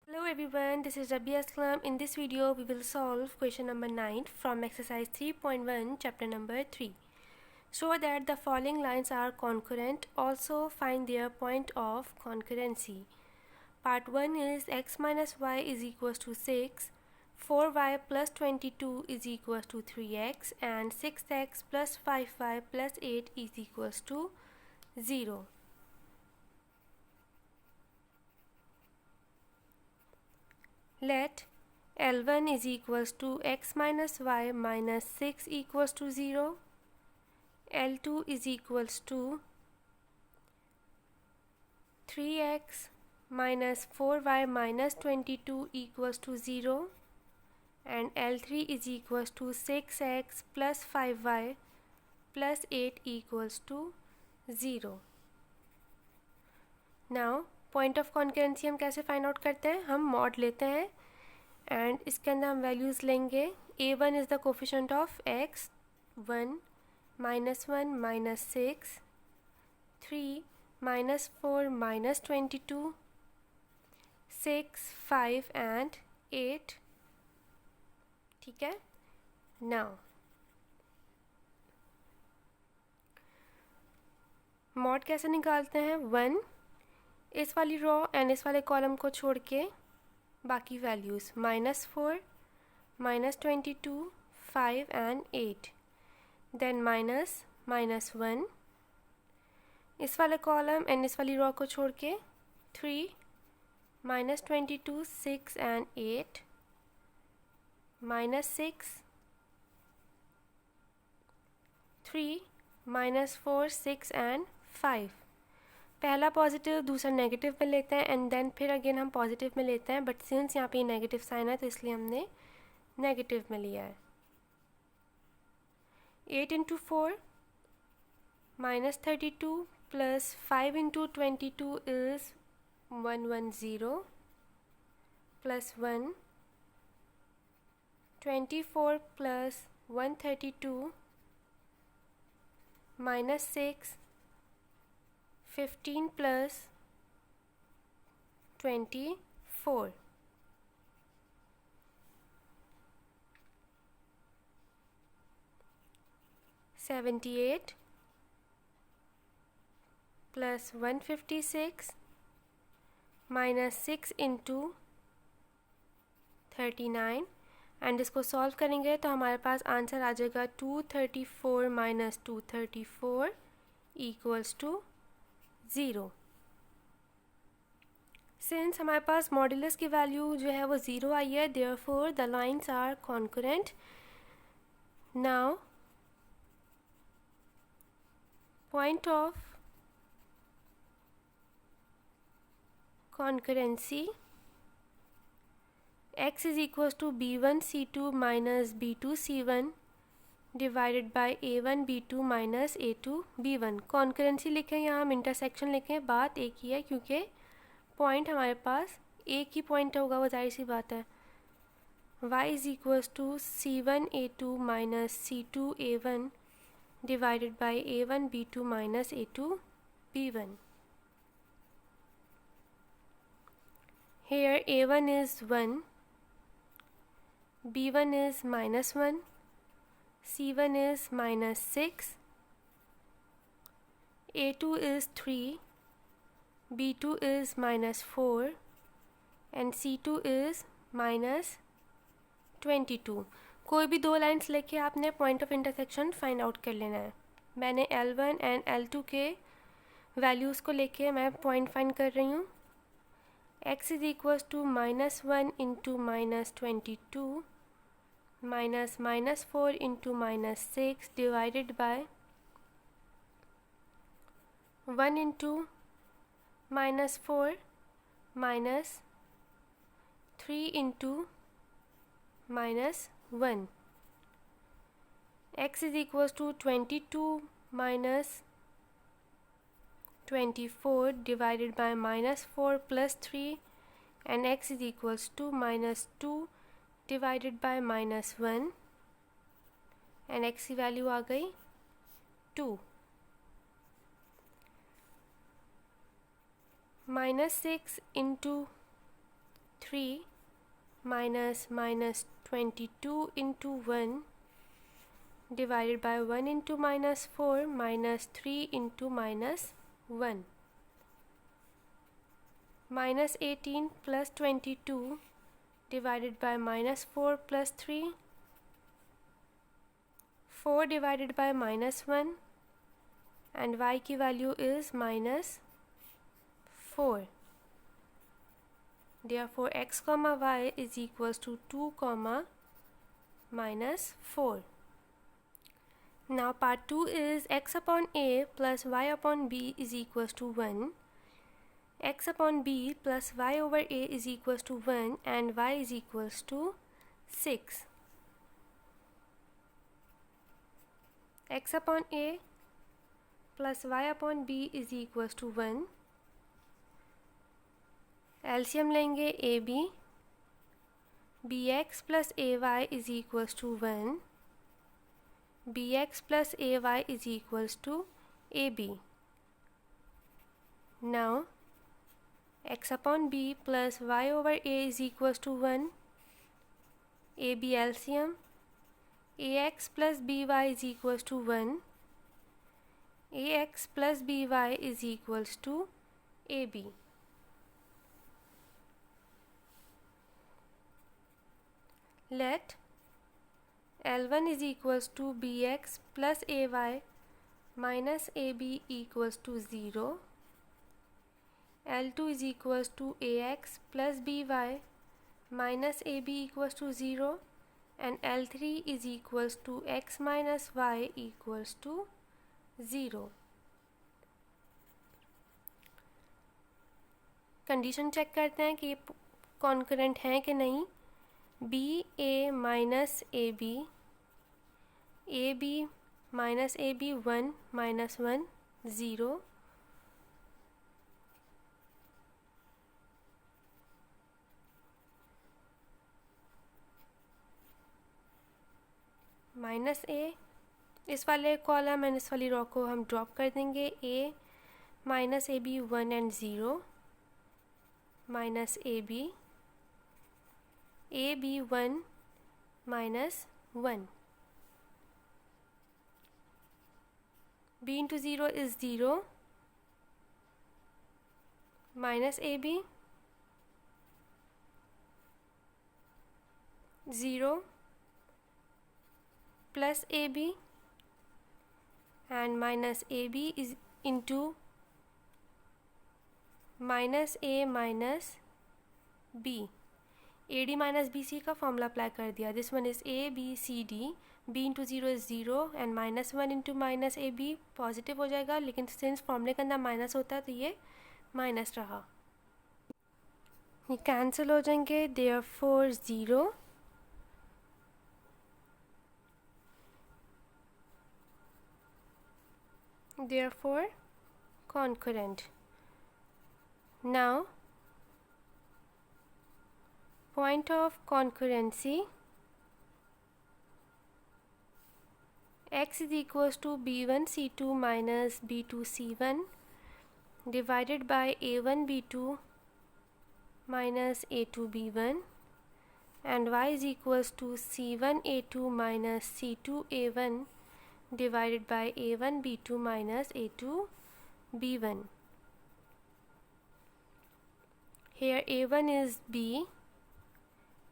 Hello everyone, this is Rabia Aslam. In this video, we will solve question number 9 from exercise 3.1, chapter number 3. Show that the following lines are concurrent. Also find their point of concurrency. Part 1 is x minus y is equals to 6, 4y plus 22 is equals to 3x, and 6x plus 5y plus 8 is equals to 0. Let L1 is equals to x minus y minus 6 equals to 0. L2 is equals to 3x minus 4y minus 22 equals to 0. And L3 is equals to 6x plus 5y plus 8 equals to 0. Now point of concurrency हम कैसे find out करते हैं? हम mod लेते हैं and इसके अंदर हम वैल्यूज़ लेंगे. a1 is the coefficient of x, 1 -1 -6, 3 -4 -22, 6 5 and 8. ठीक है. नाउ मॉड कैसे निकालते हैं? 1 इस वाली रो एंड इस वाले कॉलम को छोड़ के बाकी वैल्यूज़ -4 -22 5 एंड 8. देन -1 इस वाले कॉलम एंड इस वाली रो को छोड़ के 3 -22 6 एंड 8 -6 3 -4 6 एंड 5. पहला पॉजिटिव दूसरा नेगेटिव में लेते हैं एंड देन फिर अगेन हम पॉजिटिव में लेते हैं, बट सिंस यहाँ पे नेगेटिव साइन है तो इसलिए हमने नेगेटिव में लिया है. 8 into 4 -32 plus 5 into 22 is 110 plus 1. 24 plus 132 -6 15 plus 24. 78 plus 156 minus 6 into 39. And इसको सॉल्व करेंगे तो हमारे पास आंसर आ जाएगा 234 माइनस 234 इक्वल्स टू 0. सिंस हमारे पास मॉड्यूलस की वैल्यू जो है वो 0 आई है, therefore the lines are concurrent. Now point of concurrency x is equals to b1 c2 minus b2 c1 divided by a1 b2 minus a2 b1. Concurrency लिखें या हम इंटरसेक्शन लिखें, बात एक ही है क्योंकि पॉइंट हमारे पास एक ही पॉइंट होगा, वो जाहिर सी बात है. y is equals to c1 a2 minus c2 a1 divided by a1 b2 minus a2 b1. Here a1 is 1, b1 is -1, c1 is -6, a2 is 3, b2 is -4 and c2 is -22. कोई भी दो lines लेके आपने point of intersection find out कर लेना है. मैंने L1 and L2 के वैल्यूज़ को लेके मैं पॉइंट फाइंड कर रही हूँ. x is equals to -1 into -22 -4 into -6 divided by 1 into -4 -3 into -1. x is equals to 22 -24 divided by -4 plus 3 and x is equals to -2 divided by -1 and x की value आ गई 2. -6 into 3 minus minus 22 into 1 divided by 1 into minus 4 minus 3 into minus 1. Minus 18 plus 22 divided by minus 4 plus 3. 4 divided by minus 1 and y की value is minus 4. Therefore x comma y is equals to 2 comma minus 4. Now part 2 is x upon a plus y upon b is equals to 1. X upon b plus y over a is equals to 1 and y is equals to 6. X upon a plus y upon b is equals to 1. LCM लेंगे AB, bx plus ay is equals to 1. bx plus ay is equals to ab. Now x upon b plus y over a is equals to 1. ab LCM, ax plus by is equals to 1. ax plus by is equals to ab. Let L1 is equals to bx plus ay minus ab equals to 0. L2 is equals to ax plus by minus ab equals to 0 and L3 is equals to x minus y equals to 0. Condition check करते हैं कि ये concurrent हैं कि नहीं. B A minus A B minus A B 1 minus 1 0. Minus A इस वाले column and इस वाली रो को हम ड्रॉप कर देंगे. A minus A B 1 and 0 minus A B 1 minus 1. b into 0 is 0 minus ab 0 plus ab and minus ab is into minus a minus b. AD minus BC का formula apply कर दिया. This one is A B C D. B इंटू 0 is 0 and minus 1 into minus A B positive हो जाएगा, लेकिन since फॉर्मूले के अंदर माइनस होता है तो ये माइनस रहा. ये कैंसिल हो जाएंगे. Therefore 0 therefore concurrent. Now point of concurrency, x is equals to b1 c2 minus b2 c1 divided by a1 b2 minus a2 b1 and y is equals to c1 a2 minus c2 a1 divided by a1 b2 minus a2 b1. Here a1 is b,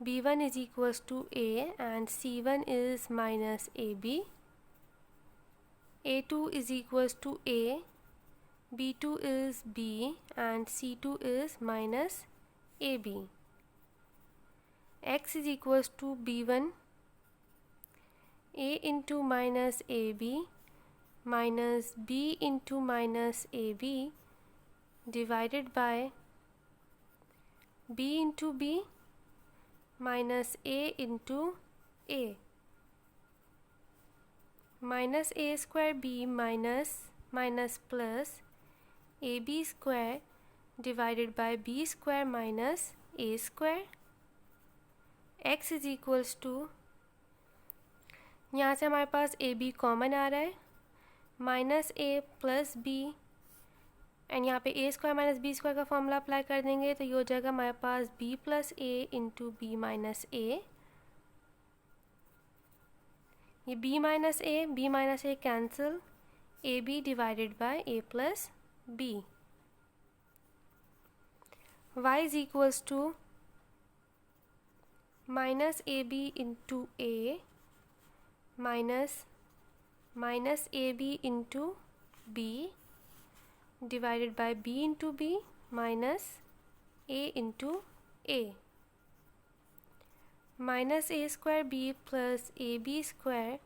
b1 is equals to a and c1 is minus ab. a2 is equals to a, b2 is b and c2 is minus ab. X is equals to b1 a into minus ab minus b into minus ab divided by b into b minus a into a. Minus a square b minus plus ab square divided by b square minus a square. X is equals to, यहाँ से हमारे पास A B common आ रहा है, minus A plus B and यहाँ पे A square minus B square का formula apply कर देंगे तो ये हो जाएगा हमारे पास B plus A into B minus A. ये B minus A cancel, A B divided by A plus B. y is equals to minus ab into a minus ab into b divided by b into b minus a into a, minus a square b plus ab square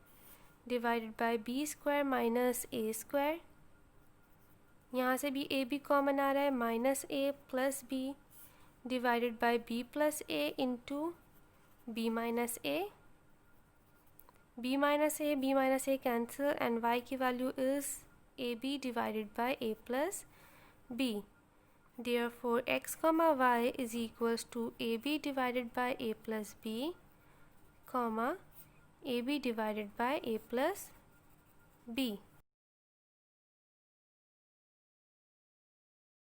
divided by b square minus a square। यहाँ से भी A B common आ रहा है, minus A plus B divided by B plus A into B minus A. B minus A cancel and Y की value is A B divided by A plus B. Therefore X comma Y is equals to A B divided by A plus B comma A B divided by A plus B.